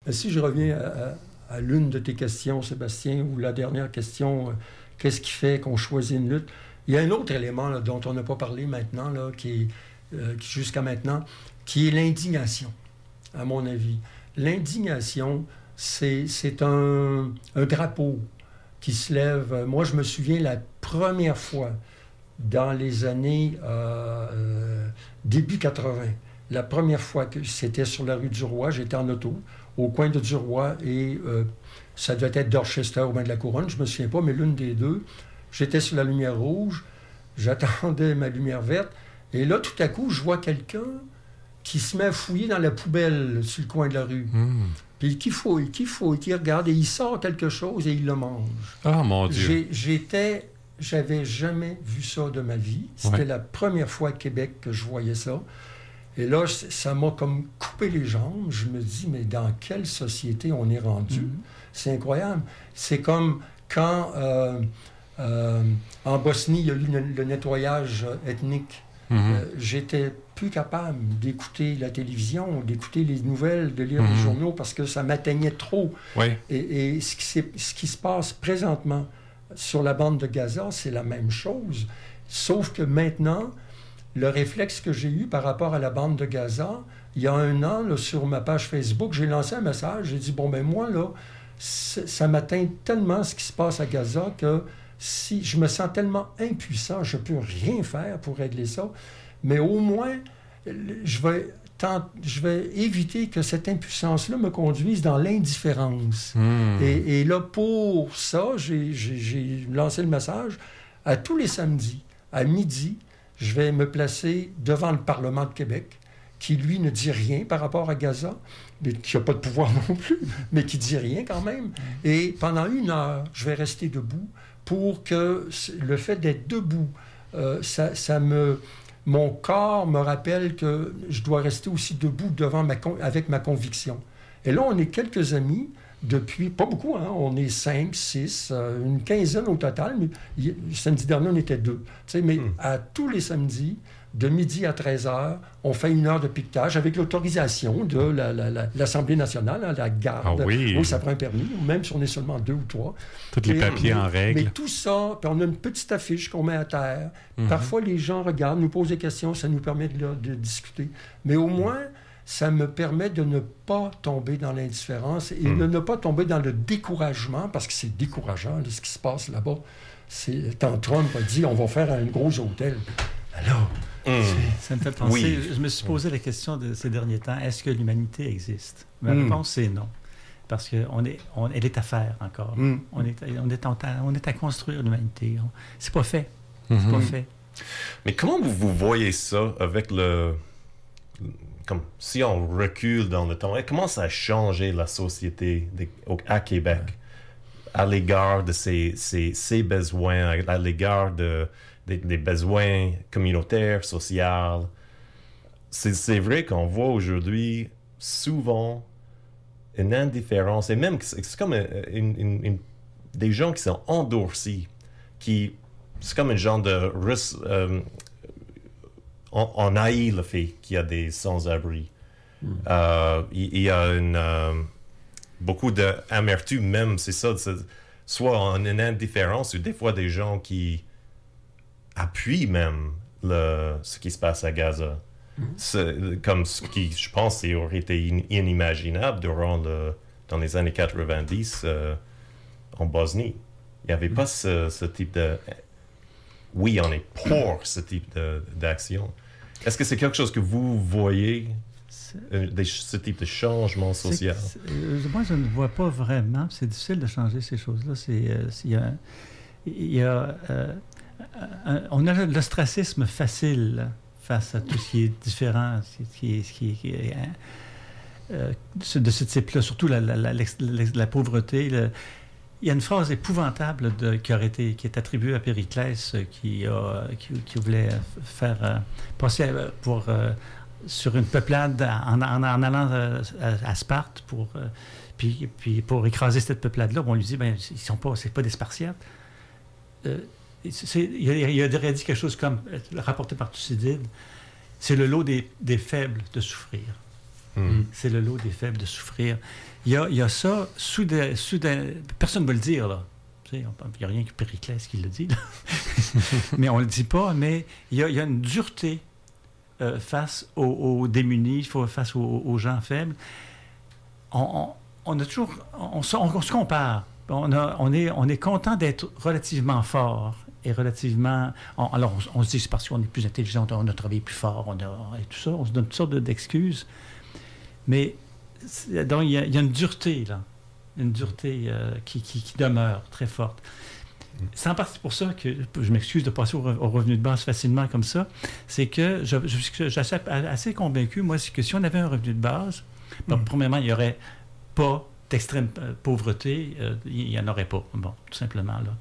Si je reviens à l'une de tes questions, Sébastien, ou la dernière question, qu'est-ce qui fait qu'on choisit une lutte? Il y a un autre élément là, dont on n'a pas parlé maintenant, là, qui jusqu'à maintenant, qui est l'indignation, à mon avis. L'indignation, c'est un drapeau qui se lève. Moi, je me souviens la première fois, dans les années début 80, la première fois que c'était sur la rue du Roi, j'étais en auto, au coin de du Roi, et ça devait être Dorchester ou bien de la Couronne, je ne me souviens pas, mais l'une des deux. J'étais sur la lumière rouge, j'attendais ma lumière verte, et là, tout à coup, je vois quelqu'un qui se met à fouiller dans la poubelle sur le coin de la rue. Puis qui fouille, qui regarde, et il sort quelque chose et il le mange. Ah, mon Dieu! J'avais jamais vu ça de ma vie. C'était la première fois à Québec que je voyais ça. Et là, ça m'a comme coupé les jambes. Je me dis, mais dans quelle société on est rendu? C'est incroyable. C'est comme quand, en Bosnie, il y a eu le nettoyage ethnique. J'étais plus capable d'écouter la télévision, d'écouter les nouvelles, de lire les journaux, parce que ça m'atteignait trop. Et ce qui se passe présentement sur la bande de Gaza, c'est la même chose. Sauf que maintenant, le réflexe que j'ai eu par rapport à la bande de Gaza, il y a un an, là, sur ma page Facebook, j'ai lancé un message, j'ai dit, bon, ben moi, là, ça m'atteint tellement ce qui se passe à Gaza que si je me sens tellement impuissant, je ne peux rien faire pour régler ça, mais au moins, je vais éviter que cette impuissance-là me conduise dans l'indifférence. Et là, pour ça, j'ai lancé le message. À tous les samedis, à midi, je vais me placer devant le Parlement de Québec, qui, lui, ne dit rien par rapport à Gaza, mais qui n'a pas de pouvoir non plus, mais qui ne dit rien quand même. Et pendant 1 heure, je vais rester debout pour que le fait d'être debout, mon corps me rappelle que je dois rester aussi debout avec ma conviction. Et là, on est quelques amis depuis, pas beaucoup, hein, on est 5, 6, une quinzaine au total, mais samedi dernier, on était 2. Tu sais, mais à tous les samedis, de midi à 13h, on fait 1 heure de piquetage avec l'autorisation de l'Assemblée nationale, hein, la garde. Ah oui. Ça prend un permis, même si on est seulement 2 ou 3. Tous les papiers en règle. Mais tout ça, puis on a une petite affiche qu'on met à terre. Parfois, les gens regardent, nous posent des questions, ça nous permet de discuter. Mais au moins, ça me permet de ne pas tomber dans l'indifférence et de ne pas tomber dans le découragement, parce que c'est décourageant, ce qui se passe là-bas. Quand Trump a dit, on va faire un gros hôtel. Alors... Ça me fait penser, je me suis posé la question de ces derniers temps, est-ce que l'humanité existe? Ma réponse, c'est non. Parce qu'elle est à faire encore. On est à construire l'humanité. C'est pas fait. C'est pas fait. Mais comment vous voyez ça avec comme si on recule dans le temps, comment ça a changé la société à Québec à l'égard de ses besoins, à l'égard des besoins communautaires, sociaux? C'est vrai qu'on voit aujourd'hui souvent une indifférence, et même c'est comme des gens qui sont endurcis, c'est comme un genre de... on haït le fait qu'il y a des sans-abri. Il y a beaucoup d'amertume même, c'est ça, soit en une indifférence, ou des fois des gens qui appuient même ce qui se passe à Gaza. Comme ce qui, je pense, aurait été inimaginable dans les années 90 en Bosnie. Il n'y avait pas ce type de... Oui, on est pour ce type d'action. Est-ce que c'est quelque chose que vous voyez, ce type de changement social? Moi, je ne vois pas vraiment. C'est difficile de changer ces choses-là. On a l'ostracisme facile face à tout ce qui est différent, de ce type-là, surtout la pauvreté. Il y a une phrase épouvantable qui est attribuée à Périclès qui voulait faire passer sur une peuplade en allant à Sparte puis pour écraser cette peuplade-là. On lui dit, c'est pas des Spartiates. Il aurait dit quelque chose comme, rapporté par Thucydide, c'est le lot des faibles de souffrir. C'est le lot des faibles de souffrir. Il y a ça, soudain, personne ne va le dire, là. Il n'y a rien que Périclès qui le dit, là. Mais on ne le dit pas, mais il y a une dureté face aux démunis, face aux gens faibles. On a toujours... On se compare. On est content d'être relativement fort et relativement... alors, on se dit c'est parce qu'on est plus intelligent, on a travaillé plus fort, et tout ça. On se donne toutes sortes d'excuses. Mais donc, il y a une dureté, là. Une dureté qui demeure très forte. C'est en partie pour ça que je m'excuse de passer au revenu de base facilement comme ça. C'est que je suis assez convaincu, moi, c'est que si on avait un revenu de base, premièrement, il n'y aurait pas d'extrême pauvreté, il n'y en aurait pas. Bon, tout simplement, là.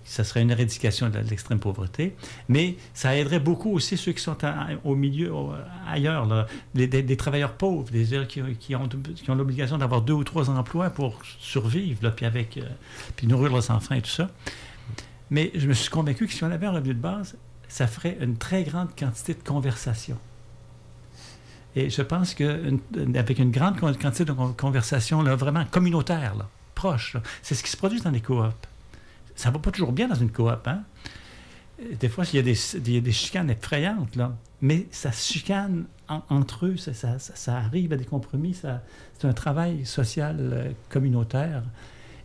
Ça serait une éradication de l'extrême pauvreté, mais ça aiderait beaucoup aussi ceux qui sont au milieu, ailleurs, là, des travailleurs pauvres, qui ont l'obligation d'avoir 2 ou 3 emplois pour survivre, là, puis nourrir leurs enfants et tout ça. Mais je me suis convaincu que si on avait un revenu de base, ça ferait une très grande quantité de conversation. Et je pense qu'avec une grande quantité de conversation, là, vraiment communautaire, là, proche, là, c'est ce qui se produit dans les coops. Ça ne va pas toujours bien dans une coop, hein? Des fois, il y a des chicanes effrayantes, là. Mais ça se chicane entre eux, ça arrive à des compromis, c'est un travail social communautaire.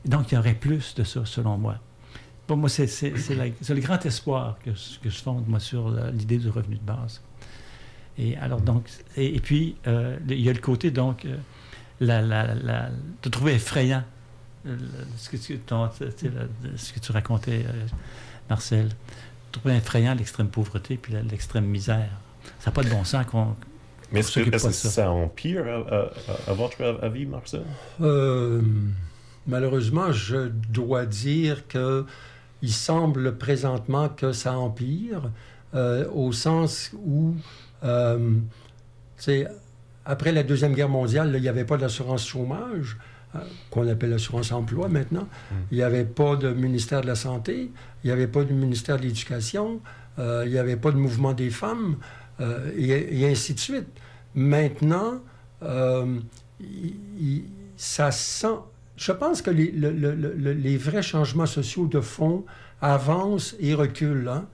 Donc, il y aurait plus de ça, selon moi. Pour moi, c'est le grand espoir que je fonde, moi, sur l'idée du revenu de base. Et alors, donc, et puis, il y a le côté, donc, de trouver effrayant ce que tu racontais, Marcel, trouver effrayant l'extrême pauvreté puis l'extrême misère. Ça n'a pas de bon sens qu'on Mais est-ce que ça empire à votre avis, Marcel? Malheureusement, je dois dire qu'il semble présentement que ça empire, au sens où, après la Deuxième Guerre mondiale, là, il n'y avait pas d'assurance chômage, qu'on appelle l'assurance emploi maintenant. Il n'y avait pas de ministère de la Santé, il n'y avait pas de ministère de l'Éducation, il n'y avait pas de mouvement des femmes, et ainsi de suite. Maintenant, ça sent... Je pense que les vrais changements sociaux de fond avancent et reculent. Hein?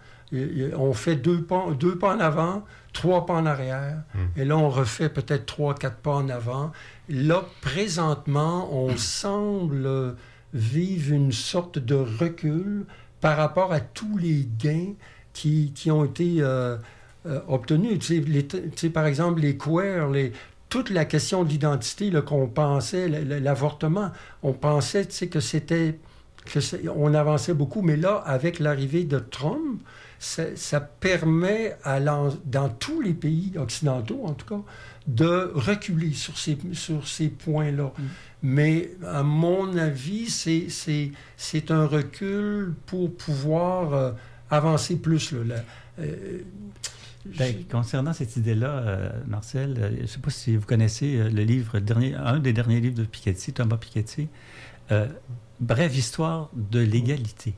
On fait 2 pas en avant, 3 pas en arrière, et là, on refait peut-être 3, 4 pas en avant. Là, présentement, on semble vivre une sorte de recul par rapport à tous les gains qui ont été obtenus. Par exemple, les queers, toute la question d'identité qu'on pensait, l'avortement, on pensait que c'était... on avançait beaucoup, mais là, avec l'arrivée de Trump, ça permet, dans tous les pays occidentaux, en tout cas, de reculer sur ces points-là. Mais, à mon avis, c'est un recul pour pouvoir avancer plus. Concernant cette idée-là, Marcel, je ne sais pas si vous connaissez un des derniers livres de Piketty, Thomas Piketty, Brève histoire de l'égalité.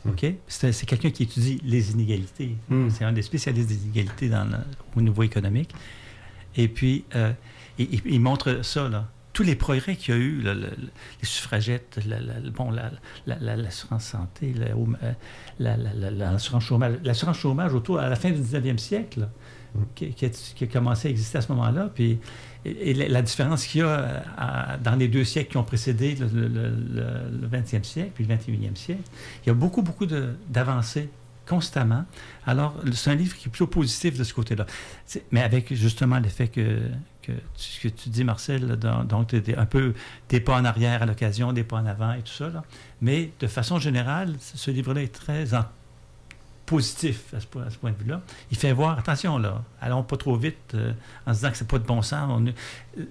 OK? C'est quelqu'un qui étudie les inégalités. C'est un des spécialistes des inégalités au niveau économique. Et puis, il montre ça, là. Tous les progrès qu'il y a eu, les suffragettes, l'assurance santé, l'assurance chômage. L'assurance chômage à la fin du 19e siècle, qui a commencé à exister à ce moment-là. Puis, et la différence qu'il y a dans les 2 siècles qui ont précédé le 20e siècle, puis le 21e siècle, il y a beaucoup d'avancées constamment. Alors, c'est un livre qui est plutôt positif de ce côté-là. Mais avec justement l'effet que tu dis, Marcel, donc un peu des pas en arrière à l'occasion, des pas en avant et tout ça. Là. Mais de façon générale, ce livre-là est très positif à ce point de vue-là. Il fait voir, attention là, allons pas trop vite en se disant que c'est pas de bon sens.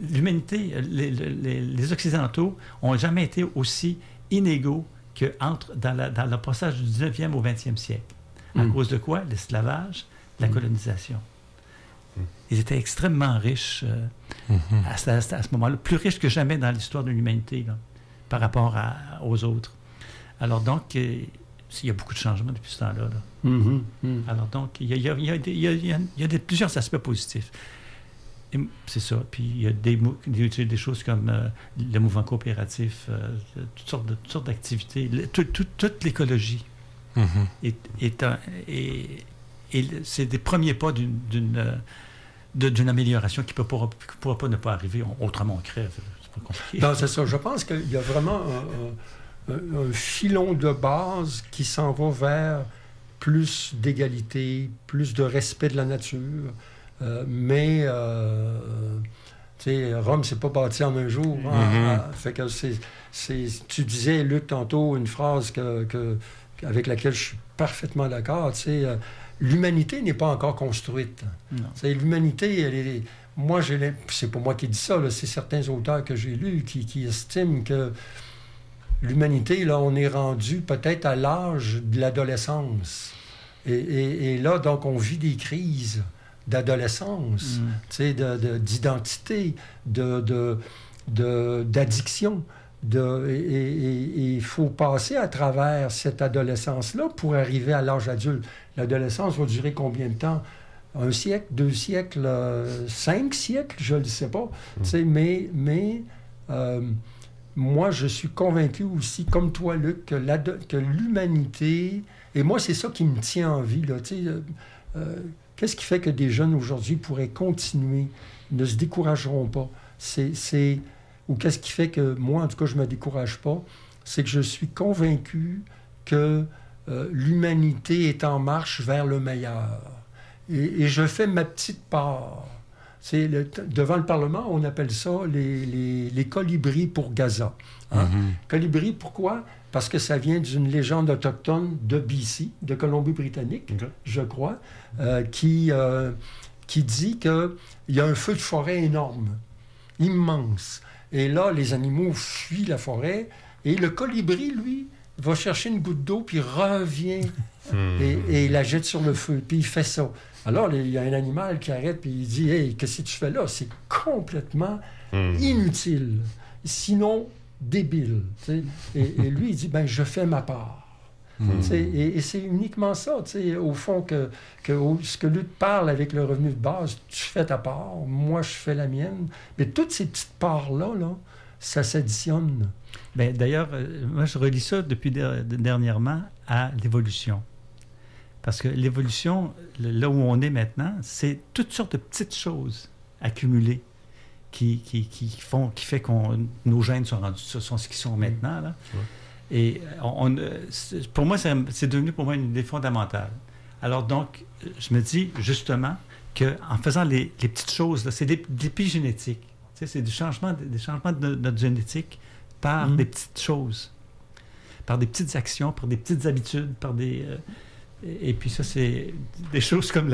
L'humanité, les Occidentaux n'ont jamais été aussi inégaux que dans le passage du 19e au 20e siècle. À cause de quoi? L'esclavage, la colonisation. Ils étaient extrêmement riches à ce moment-là, plus riches que jamais dans l'histoire de l'humanité là, par rapport aux autres. Alors donc, il y a beaucoup de changements depuis ce temps-là. Là. Alors donc, il y a plusieurs aspects positifs. C'est ça. Puis il y a des choses comme le mouvement coopératif, toutes sortes d'activités. Toute l'écologie c'est des premiers pas d'une amélioration qui ne pourra pas ne pas arriver. Autrement, on crève. C'est pas compliqué. Non, c'est ça. Je pense qu'il y a vraiment un filon de base qui s'en va vers plus d'égalité, plus de respect de la nature. Mais Rome, c'est pas bâti en un jour. Fait que tu disais, Luc, tantôt, une phrase avec laquelle je suis parfaitement d'accord. L'humanité n'est pas encore construite. L'humanité, elle est... Moi, c'est pas moi qui dis ça, là, c'est certains auteurs que j'ai lus qui estiment que l'humanité, là, on est rendu peut-être à l'âge de l'adolescence. Et là, donc, on vit des crises d'adolescence, d'identité, d'addiction. Et il faut passer à travers cette adolescence-là pour arriver à l'âge adulte. L'adolescence va durer combien de temps? 1 siècle, 2 siècles, 5 siècles, je ne sais pas. Mais moi, je suis convaincu aussi, comme toi, Luc, que l'humanité... Et moi, c'est ça qui me tient en vie, là, qu'est-ce qui fait que des jeunes aujourd'hui pourraient continuer, ne se décourageront pas? Ou qu'est-ce qui fait que moi, en tout cas, je ne me décourage pas? C'est que je suis convaincu que l'humanité est en marche vers le meilleur. Et je fais ma petite part. Devant le Parlement, on appelle ça les colibris pour Gaza. Colibris, pourquoi? Parce que ça vient d'une légende autochtone de BC, de Colombie-Britannique, je crois, qui dit qu'il y a un feu de forêt énorme, immense. Et là, les animaux fuient la forêt, et le colibri, lui, va chercher une goutte d'eau, puis revient et la jette sur le feu, puis il fait ça. Alors, il y a un animal qui arrête, puis il dit « Hey, qu'est-ce que tu fais là? C'est complètement inutile, sinon débile. » Et lui, il dit « Ben, je fais ma part. » Et c'est uniquement ça, au fond, que ce que Luc parle avec le revenu de base, tu fais ta part, moi, je fais la mienne. Mais toutes ces petites parts-là, ça s'additionne. Bien, d'ailleurs, moi, je relis ça depuis dernièrement à l'évolution. Parce que l'évolution, là où on est maintenant, c'est toutes sortes de petites choses accumulées qui fait que nos gènes sont ce qu'ils sont maintenant. Là. Et pour moi, c'est devenu pour moi une idée fondamentale. Alors donc, je me dis justement qu'en faisant les petites choses, là, c'est de l'épigénétique. C'est des changements de notre génétique par des petites choses, par des petites actions, par des petites habitudes, par des... Et puis ça, c'est des choses comme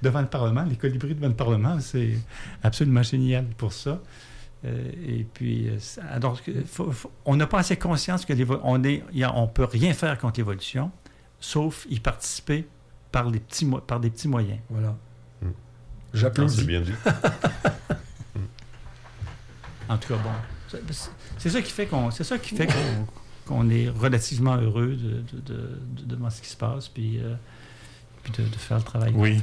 devant le Parlement, les colibris devant le Parlement, c'est absolument génial pour ça. Et puis, donc, on n'a pas assez conscience que on ne peut rien faire contre l'évolution, sauf y participer par des petits moyens. Voilà. J'applaudis. C'est bien dit. En tout cas, bon, c'est ça qui fait qu'on est relativement heureux de voir ce qui se passe, puis de faire le travail. Oui.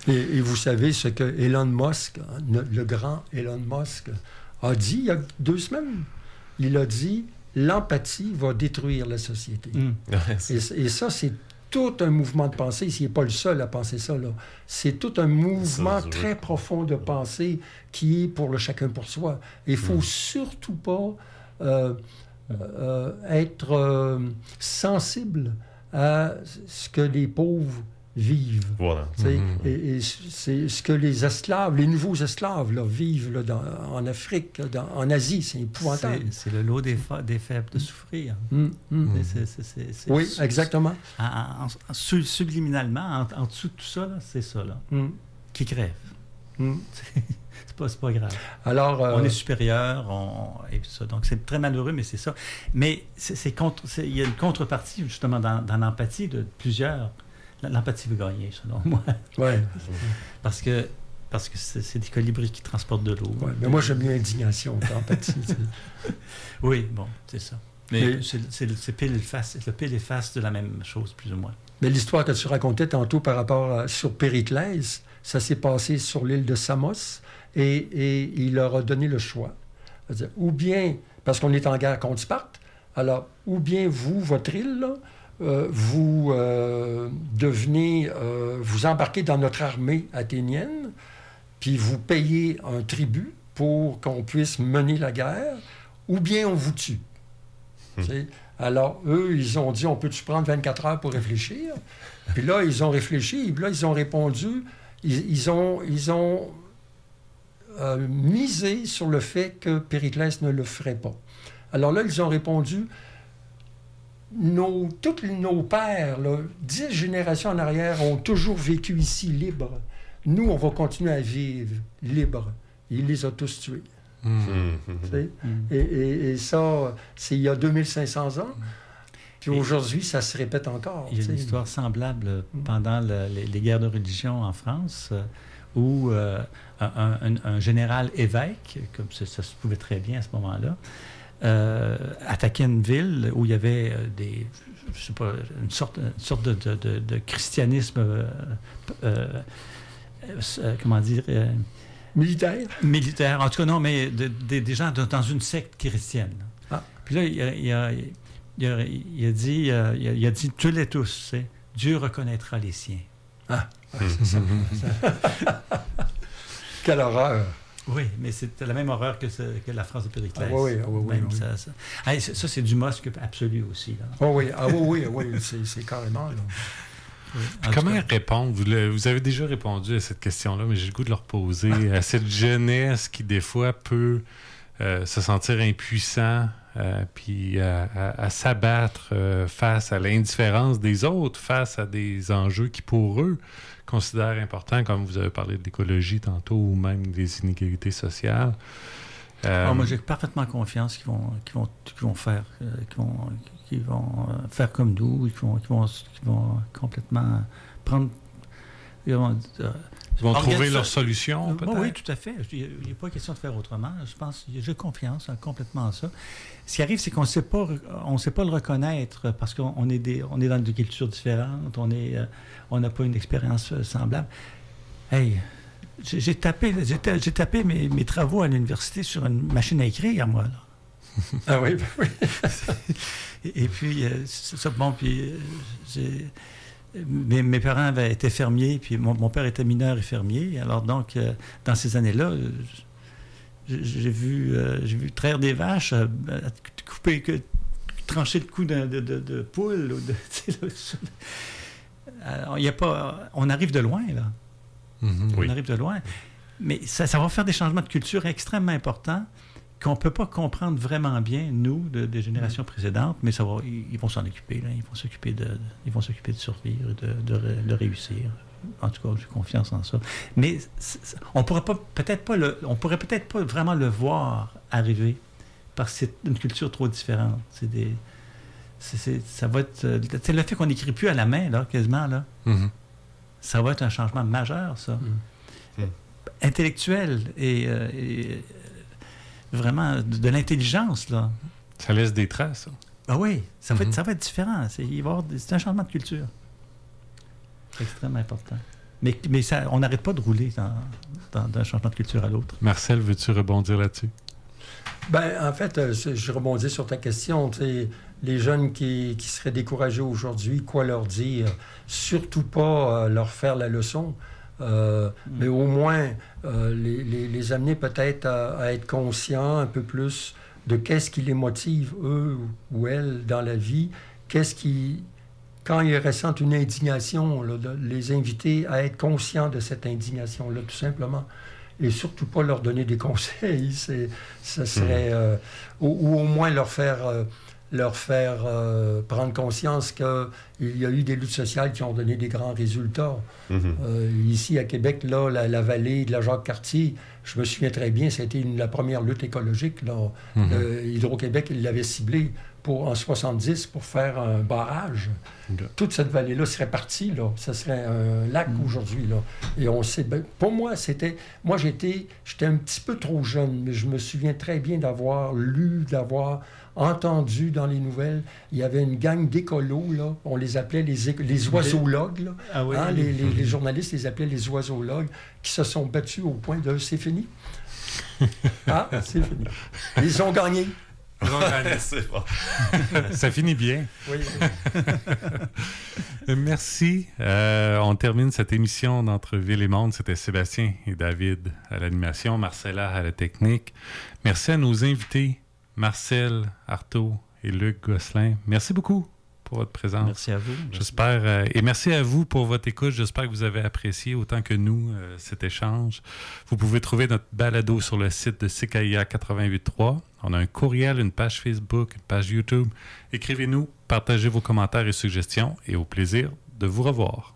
Et vous savez ce que Elon Musk, le grand Elon Musk, a dit il y a 2 semaines? Il a dit « L'empathie va détruire la société. » Et ça, c'est tout un mouvement de pensée. Il n'est pas le seul à penser ça, là. C'est tout un mouvement très profond de pensée qui est pour le chacun pour soi. Il ne faut surtout pas être sensible à ce que les pauvres vivent. Voilà. Et c'est ce que les esclaves, les nouveaux esclaves, là, vivent là, en Afrique, en Asie. C'est épouvantable. C'est le lot des faibles de souffrir. Oui, exactement. Subliminalement, en dessous de tout ça, là, c'est ça, là, qui crève. C'est pas grave. Alors, on est supérieur, et tout ça. Donc, c'est très malheureux, mais c'est ça. Mais il y a une contrepartie, justement, dans l'empathie de plusieurs. L'empathie veut gagner, selon moi. Oui. Parce que c'est des colibris qui transportent de l'eau. Ouais, mais moi, j'aime mieux l'indignation qu'empathie. Oui, bon, c'est ça. Mais c'est le pile et face de la même chose, plus ou moins. Mais l'histoire que tu racontais tantôt par rapport sur Périclès, ça s'est passé sur l'île de Samos. Et il leur a donné le choix. C'est-à-dire, ou bien, parce qu'on est en guerre contre Sparte, alors, ou bien vous, votre île, là, vous devenez, vous embarquez dans notre armée athénienne, puis vous payez un tribut pour qu'on puisse mener la guerre, ou bien on vous tue. Alors, eux, ils ont dit, on peut-tu prendre 24 heures pour réfléchir? Puis là, ils ont réfléchi, puis là, ils ont répondu, ils ont misé sur le fait que Périclès ne le ferait pas. Alors là, ils ont répondu, tous nos pères, là, 10 générations en arrière, ont toujours vécu ici libres. Nous, on va continuer à vivre libres. Il les a tous tués. Et ça, c'est il y a 2500 ans. Puis aujourd'hui, ça se répète encore. Il y a une histoire semblable pendant les guerres de religion en France, où un général évêque, comme ça se pouvait très bien à ce moment-là, attaquait une ville où il y avait je sais pas, une sorte de christianisme, comment dire... Militaire. En tout cas, non, mais des gens dans une secte chrétienne. Puis là, il a dit, tuez-les tous, c'est Dieu reconnaîtra les siens. C'est ça. Quelle horreur! Oui, mais c'est la même horreur que la phrase de Périclès. Oui. Ça, c'est du mosque absolu aussi. Là. Oui, c'est carrément... Là. Comment répondre? Vous avez déjà répondu à cette question-là, mais j'ai le goût de le reposer. À cette jeunesse qui, des fois, peut se sentir impuissant, puis à s'abattre face à l'indifférence des autres, face à des enjeux qui, pour eux, considèrent importants, comme vous avez parlé de l'écologie tantôt, ou même des inégalités sociales. Moi, j'ai parfaitement confiance qu'ils vont faire comme nous, qu'ils vont complètement prendre... Ils vont trouver leur solution, peut-être? Oui, tout à fait. Il n'y a pas question de faire autrement. Je pense, j'ai confiance complètement en ça. Ce qui arrive, c'est qu'on ne sait pas le reconnaître parce qu'on est dans des cultures différentes, on n'a pas une expérience semblable. Hey, j'ai tapé mes travaux à l'université sur une machine à écrire, moi, là. Ah oui, oui. Et puis, c'est ça, bon, puis mes parents avaient été fermiers, puis mon père était mineur et fermier. Alors donc, dans ces années-là, j'ai vu traire des vaches, trancher le cou de poule. Alors, on arrive de loin, là. Oui. On arrive de loin. Mais ça va faire des changements de culture extrêmement importants qu'on ne peut pas comprendre vraiment bien, nous, des générations précédentes, mais ils vont s'en occuper. Là. Ils vont s'occuper de survivre, de réussir. En tout cas, j'ai confiance en ça. Mais on pourrait peut-être pas vraiment le voir arriver parce que c'est une culture trop différente. Ça va être... le fait qu'on n'écrit plus à la main, là, quasiment, là, ça va être un changement majeur, ça. Intellectuel et vraiment de l'intelligence, là. Ça laisse des traces, ça. Ah oui, ça va être différent. C'est un changement de culture. C'est extrêmement important. Mais ça, on n'arrête pas de rouler d'un changement de culture à l'autre. Marcel, veux-tu rebondir là-dessus? En fait, je rebondis sur ta question. Les jeunes qui seraient découragés aujourd'hui, quoi leur dire? Surtout pas leur faire la leçon, mais au moins les amener peut-être à être conscients un peu plus de qu'est-ce qui les motive, eux ou elles, dans la vie. Quand ils ressentent une indignation, là, de les inviter à être conscients de cette indignation-là, tout simplement. Et surtout pas leur donner des conseils. Ça serait... ou au moins leur faire prendre conscience qu'il y a eu des luttes sociales qui ont donné des grands résultats. Ici, à Québec, là, la vallée de la Jacques-Cartier, je me souviens très bien, c'était la première lutte écologique. Là. Hydro-Québec, il l'avait ciblée en 70 pour faire un barrage. Toute cette vallée-là serait partie, là. Ça serait un lac aujourd'hui, là. Et on sait... pour moi, j'étais un petit peu trop jeune, mais je me souviens très bien d'avoir lu, d'avoir entendu dans les nouvelles. Il y avait une gang d'écolos, là. On les appelait les oiseologues, là. Ah oui, les journalistes les appelaient les oiseologues, qui se sont battus au point de... C'est fini. Ah, c'est fini. Ils ont gagné. C'est bon. Ça finit bien. Oui. Merci. On termine cette émission d'Entre Ville et Monde. C'était Sébastien et David à l'animation, Marcella à la technique. Merci à nos invités, Marcel Artaud et Luc Gosselin. Merci beaucoup pour votre présence. Merci à vous. J'espère, et merci à vous pour votre écoute. J'espère que vous avez apprécié autant que nous cet échange. Vous pouvez trouver notre balado sur le site de CKIA 88.3. On a un courriel, une page Facebook, une page YouTube. Écrivez-nous, partagez vos commentaires et suggestions et au plaisir de vous revoir.